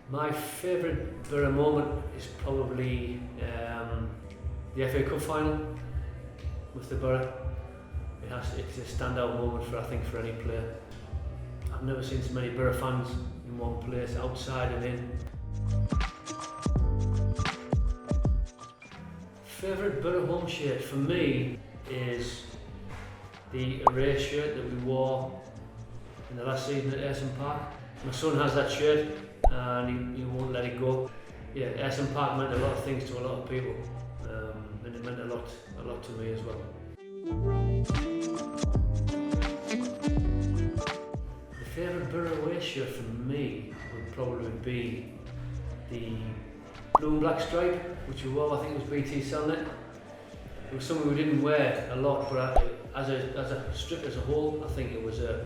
My favourite Boro moment is probably the FA Cup final with the Boro. It's a standout moment I think for any player. I've never seen so many Boro fans in one place, outside and in. Favourite Boro home shirt for me is the away shirt that we wore in the last season at Ayresome Park. My son has that shirt and he won't let it go. Yeah, Ayresome Park meant a lot of things to a lot of people, and it meant a lot to me as well. The favourite Boro away shirt for me would probably be the blue and black stripe, which we wore. I think it was BT selling it. It was something we didn't wear a lot, but as a strip as a whole, I think it was a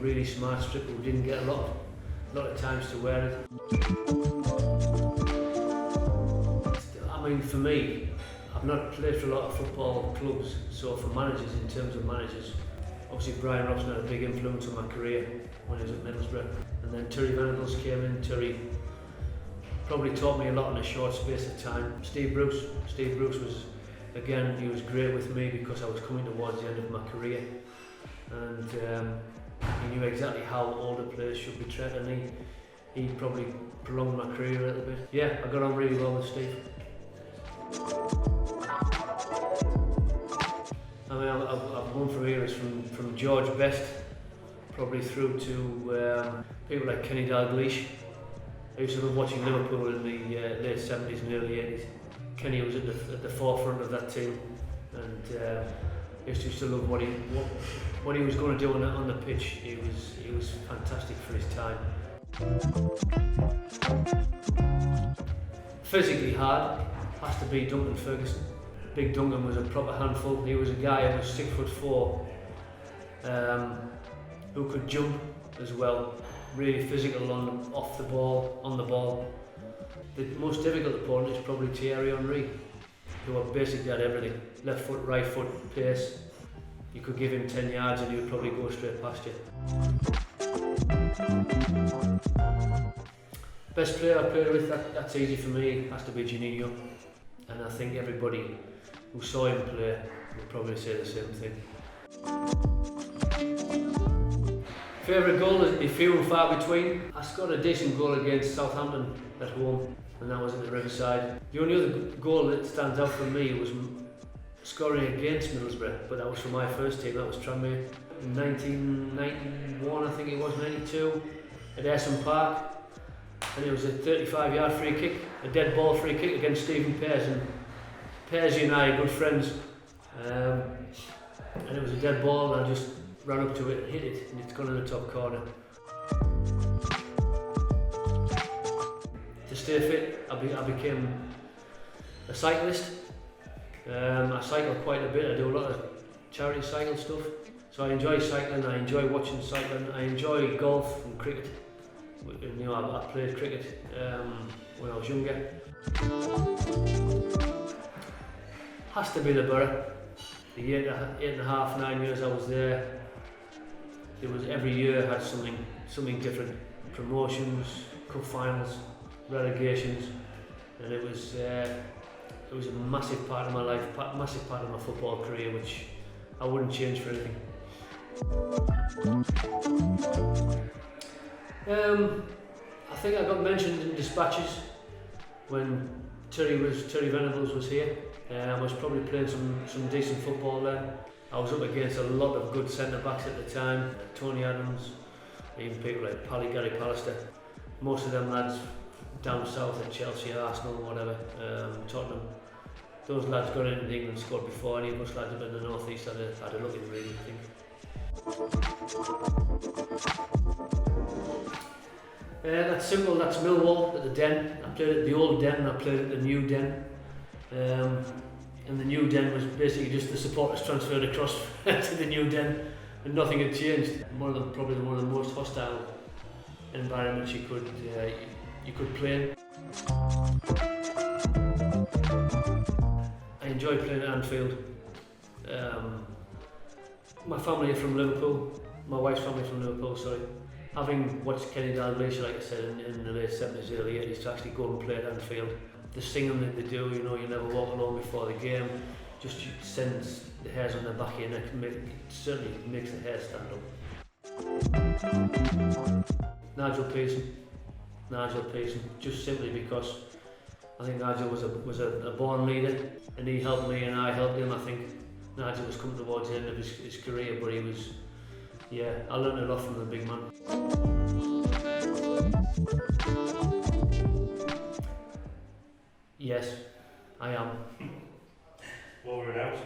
really smart strip. We didn't get a lot of times to wear it. I mean, for me, I've not played for a lot of football clubs, so for managers, in terms of managers, obviously Brian Robson had a big influence on my career when he was at Middlesbrough, and then Terry Venables came in. Terry probably taught me a lot in a short space of time. Steve Bruce was, again, he was great with me because I was coming towards the end of my career, and he knew exactly how older players should be treated, and he probably prolonged my career a little bit. Yeah, I got on really well with Steve. I mean, I've gone from heroes from George Best, probably through to people like Kenny Dalglish. I used to love watching Liverpool in the late 70s and early 80s. Kenny was at the forefront of that team, and I used to love what he was going to do on the pitch. He was fantastic for his time. Physically hard has to be Duncan Ferguson. Big Duncan was a proper handful. He was a guy who was 6'4", who could jump as well. Really physical off the ball, on the ball. The most difficult opponent is probably Thierry Henry, who basically had everything. Left foot, right foot, pace. You could give him 10 yards and he would probably go straight past you. Best player I played with, that's easy for me, has to be Juninho. And I think everybody who saw him play would probably say the same thing. Favourite goal is be few and far between. I scored a decent goal against Southampton at home, and that was at the Riverside. The only other goal that stands out for me was scoring against Middlesbrough, but that was for my first team, that was Tranmere. In 1991, I think it was, 92, at Ayresome Park, and it was a 35-yard free kick, a dead ball free kick against Stephen Pears, and Pearsy and I are good friends, and it was a dead ball, and I just ran up to it, hit it, and it's gone in the top corner. To stay fit, I became a cyclist. I cycle quite a bit. I do a lot of charity cycle stuff. So I enjoy cycling, I enjoy watching cycling, I enjoy golf and cricket. You know, I played cricket when I was younger. Has to be the Boro. The 8.5, 9 years I was there, it was every year had something different. Promotions, cup finals, relegations, and it was a massive part of my life, massive part of my football career, which I wouldn't change for anything. I think I got mentioned in dispatches when Terry Venables was here. I was probably playing some decent football then. I was up against a lot of good centre-backs at the time, Tony Adams, even people like Gary Pallister. Most of them lads down south at Chelsea, Arsenal, whatever, Tottenham. Those lads got into England and scored before any of us lads up in the North East had a look in really, I think. That's simple, that's Millwall at the Den. I played at the old Den and I played at the new Den. And the new Den was basically just the supporters transferred across to the new Den and nothing had changed. Probably one of the most hostile environments you could play in. I enjoy playing at Anfield. My family are from Liverpool, my wife's family from Liverpool, sorry. having watched Kenny Dalglish, like I said, in the late 70s, early 80s, to actually go and play at Anfield, the singing that they do, you know, you never walk alone before the game, just sends the hairs on the back of your neck, it certainly makes the hair stand up. Nigel Pearson, just simply because I think Nigel was a born leader, and he helped me and I helped him. I think Nigel was coming towards the end of his career, but he was, yeah, I learned a lot from the big man. Yes, I am. Well, we're out.